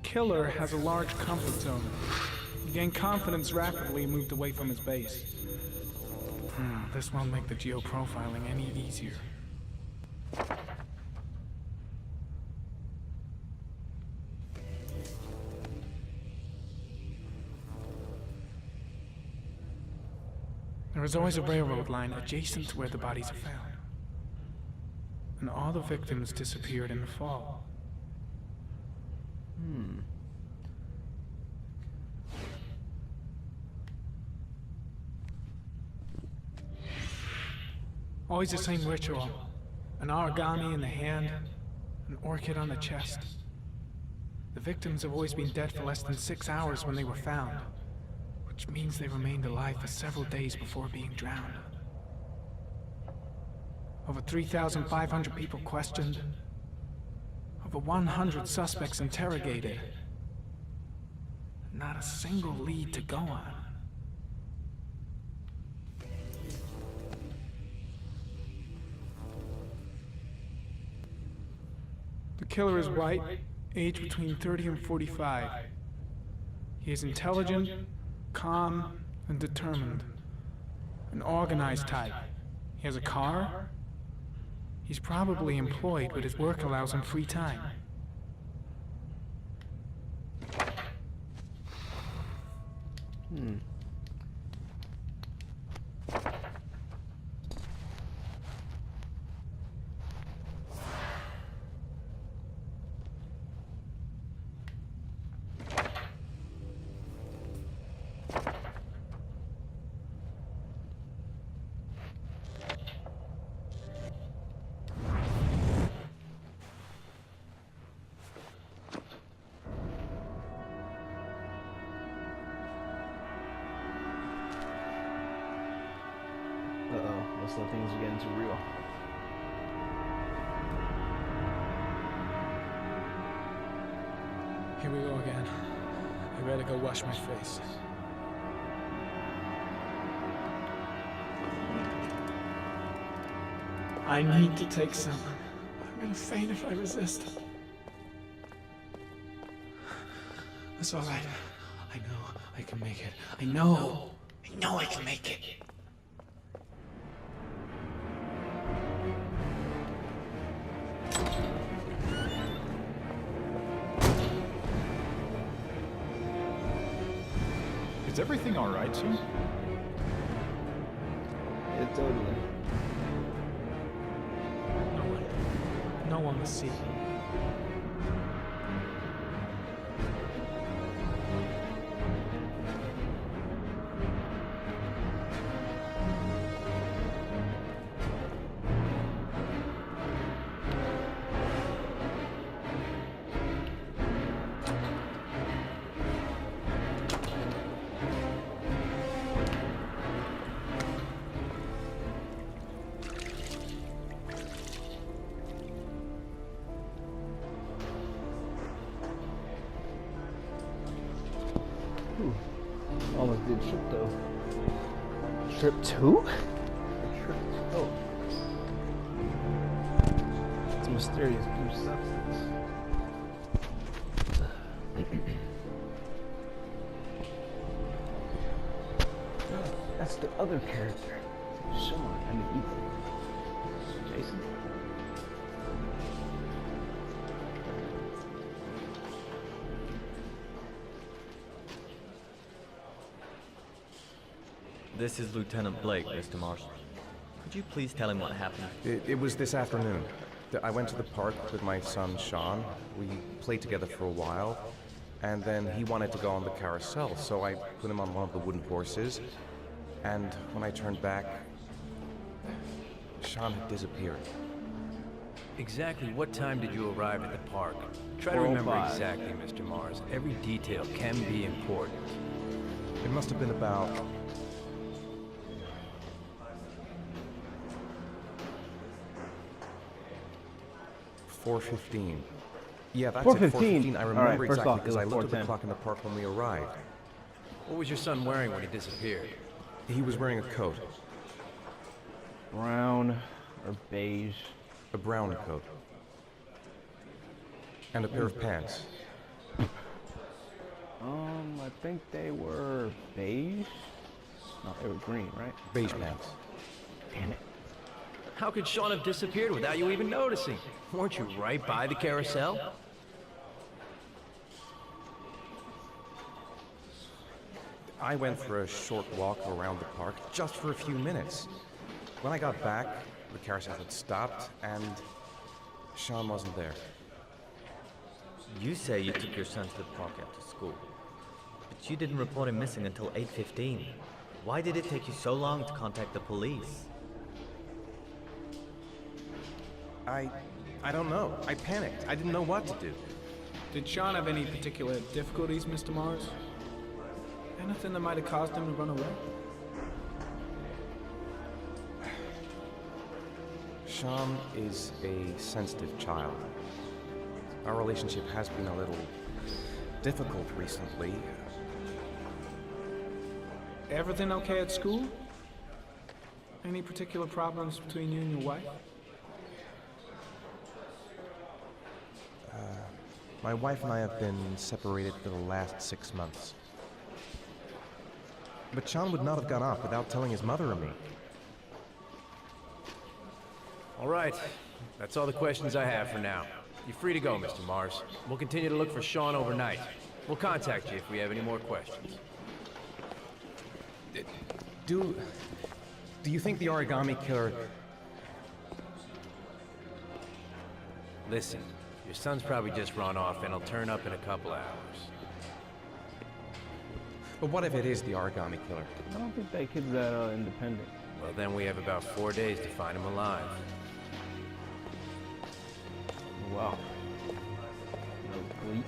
killer has a large comfort zone. He gained confidence rapidly and moved away from his base. This won't make the geoprofiling any easier. There is always a railroad line adjacent to where the bodies are found. And all the victims disappeared in the fall. Always the same ritual. An origami in the hand, an orchid on the chest. The victims have always been dead for less than 6 hours when they were found, which means they remained alive for several days before being drowned. Over 3,500 people questioned. Over 100 suspects interrogated. Not a single lead to go on. The killer is white, aged between 30 and 45. He is intelligent, calm, and determined. An organized type. He has a car. He's probably employed, but his work allows him free time. Uh-oh, looks like things are getting too real. Here we go again. I better go wash my face. I need to take some. I'm gonna faint if I resist. That's all right. I know I can make it. I know I can make it. Is everything all right, Sue? Yeah, totally. No one will see. Almost did trip though. Trip 2? Trip. Oh. It's a mysterious blue substance. That's the other character. Sean, I mean Ethan. Jason? This is Lieutenant Blake, Mr. Marshall. Could you please tell him what happened? It was this afternoon. I went to the park with my son, Sean. We played together for a while, and then he wanted to go on the carousel, so I put him on one of the wooden horses, and when I turned back, Sean had disappeared. Exactly what time did you arrive at the park? Try to remember 4:05. exactly, Mr. Mars. Every detail can be important. It must have been about 4:15. Yeah, that's 4:15. at 4:15. I remember Alright, first exactly off, it because was I looked at the 4:10. clock in the park when we arrived. What was your son wearing when he disappeared? He was wearing a coat, Brown or beige. a brown coat, and a pair of pants. I think they were beige. No, they were green, right? Beige pants. Damn it. How could Sean have disappeared without you even noticing? Weren't you right by the carousel? I went for a short walk around the park just for a few minutes. When I got back, the carousel had stopped and Sean wasn't there. You say you took your son to the park after school, but you didn't report him missing until 8:15. Why did it take you so long to contact the police? I don't know. I panicked. I didn't know what to do. Did Sean have any particular difficulties, Mr. Mars? Anything that might have caused him to run away? Sean is a sensitive child. Our relationship has been a little difficult recently. Everything okay at school? Any particular problems between you and your wife? My wife and I have been separated for the last 6 months. But Sean would not have gone off without telling his mother or me. All right. That's all the questions I have for now. You're free to go, Mr. Mars. We'll continue to look for Sean overnight. We'll contact you if we have any more questions. Do you think the origami killer... Listen, your son's probably just run off and he'll turn up in a couple hours. But what if it is the origami killer? I don't think that kid's that independent. Well, then we have about 4 days to find him alive. Wow. No bleak.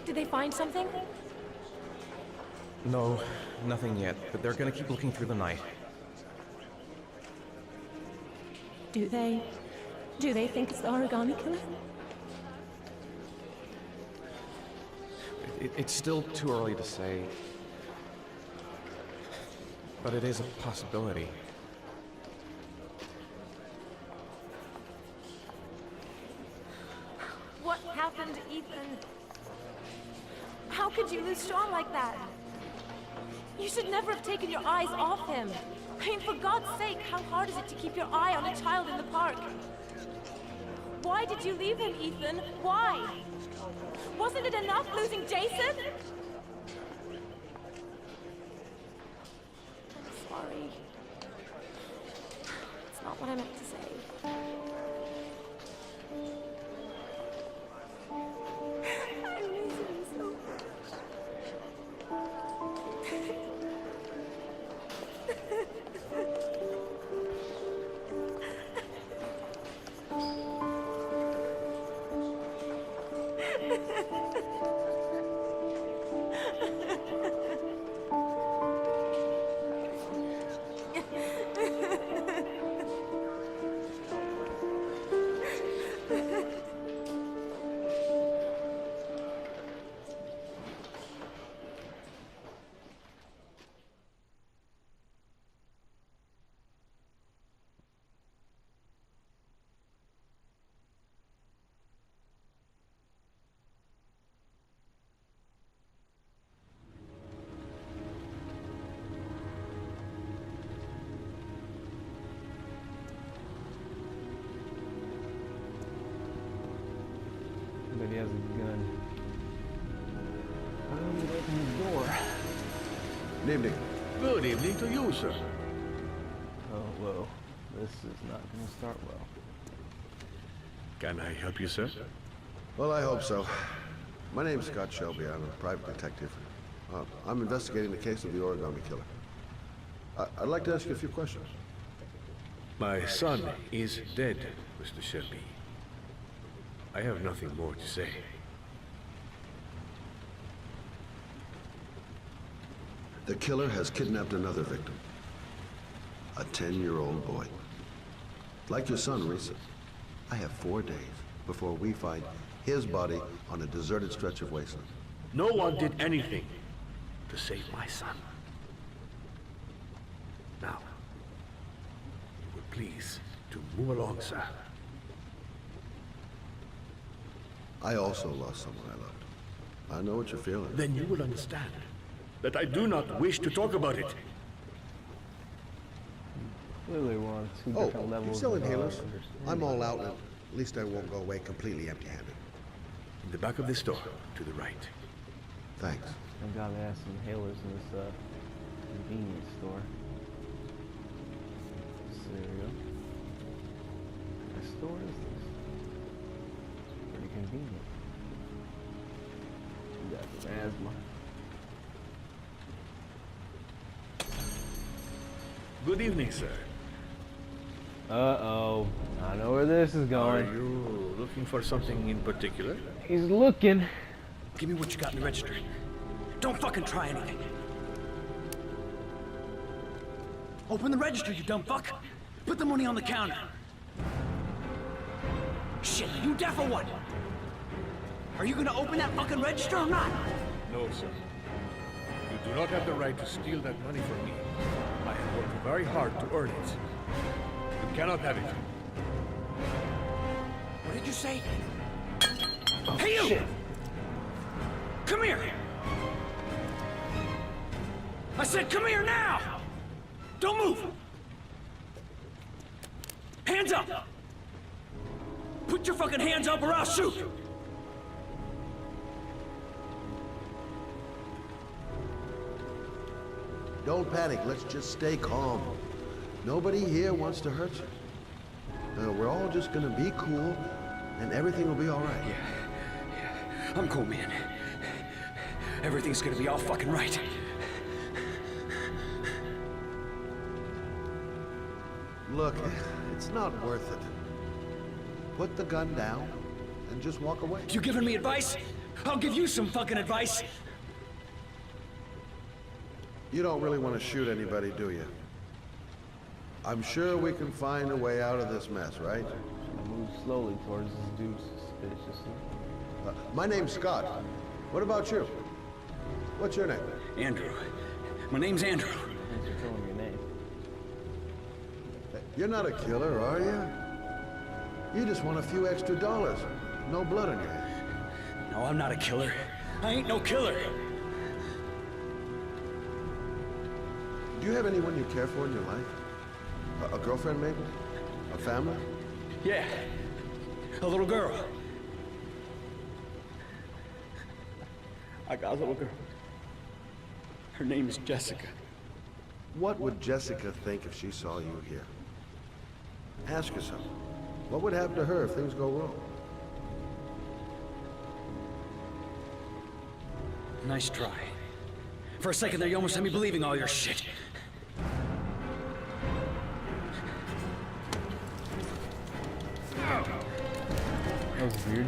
Did they find something? No, nothing yet, but they're gonna keep looking through the night. Do they? Do they think it's the origami killer? It's still too early to say, but it is a possibility. What happened, Ethan? How could you lose Sean like that? You should never have taken your eyes off him. I mean, for God's sake, how hard is it to keep your eye on a child in the park? Why did you leave him, Ethan? Why? Wasn't it enough losing Jason? I'm sorry. It's not what I meant to say. I miss him so much. But he has a gun. I'm gonna open his door. Good evening. Good evening to you, sir. Oh, whoa. This is not gonna start well. Can I help you, sir? Well, I hope so. My name's Scott Shelby. I'm a private detective. I'm investigating the case of the origami killer. I'd like to ask you a few questions. My son is dead, Mr. Shelby. I have nothing more to say. The killer has kidnapped another victim. A 10-year-old boy. Like your son, Risa. I have 4 days before we find his body on a deserted stretch of wasteland. No one did anything to save my son. Now, you would please to move along, sir. I also lost someone I loved. I know what you're feeling. Then you will understand that I do not wish to talk about it. Clearly we're on two Oh, different you're levels. still of, inhalers? understanding. I'm all out, and at least I won't go away completely empty-handed. In the back of this door, to the right. Thanks. Thank God they have some inhalers in this convenience store. Cereal. What store is this? Pretty convenient. You got some asthma. Good evening, sir. Uh-oh. I know where this is Are going. you looking for something in particular? He's looking. Give me what you got in the register. Don't fucking try anything. Open the register, you dumb fuck. Put the money on the counter. Shit, are you deaf or what? Are you gonna open that fucking register or not? No, sir. You do not have the right to steal that money from me. I have worked very hard to earn it. You cannot have it. What did you say? Hey, you! Shit. Come here! I said come here now! Don't move! Hands up! Put your fucking hands up or I'll shoot! Don't panic. Let's just stay calm. Nobody here wants to hurt you. We're all just gonna be cool, and everything will be all right. Yeah, I'm cool, man. Everything's gonna be all fucking right. Look, it's not worth it. Put the gun down and just walk away. You giving me advice? I'll give you some fucking advice. You don't really want to shoot anybody, do you? I'm sure we can find a way out of this mess, right? I move slowly towards this dude suspiciously. My name's Scott. What about you? What's your name? Andrew. My name's Andrew. Thanks for telling me your name. You're not a killer, are you? You just want a few extra dollars. No blood on your hands. No, I'm not a killer. I ain't no killer. Do you have anyone you care for in your life? A girlfriend, maybe? A family? Yeah. A little girl. I got a little girl. Her name is Jessica. What would Jessica think if she saw you here? Ask yourself, what would happen to her if things go wrong? Nice try. For a second there, you almost had me believing all your shit. That was weird.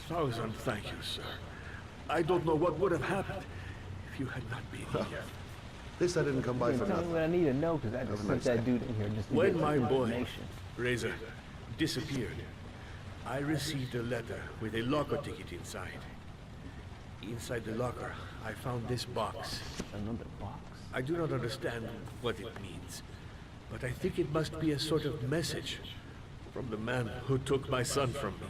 Thousand thank you, sir. I don't know what would have happened if you had not been here. At least I didn't come by for Tell me nothing. what I need to know, because I just sent that dude in here just to When get my some boy, information. Razor, disappeared, I received a letter with a locker ticket inside. Inside the locker, I found this box. Another box. I do not understand what it means, but I think it must be a sort of message from the man who took my son from me.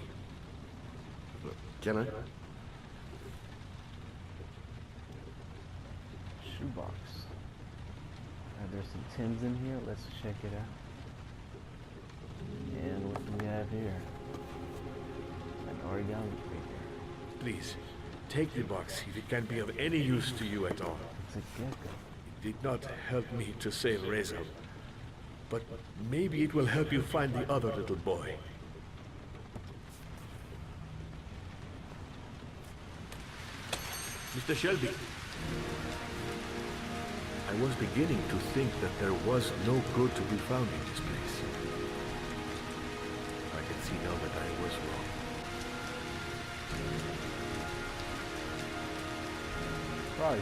Can I? Shoebox. There's some tins in here. Let's check it out. And what do we have here? An origami figure. Please, take the box if it can be of any use to you at all. It's a gecko. It did not help me to save Reza, but maybe it will help you find the other little boy. Mr. Shelby, I was beginning to think that there was no good to be found in this place. I can see now that I was wrong. Probably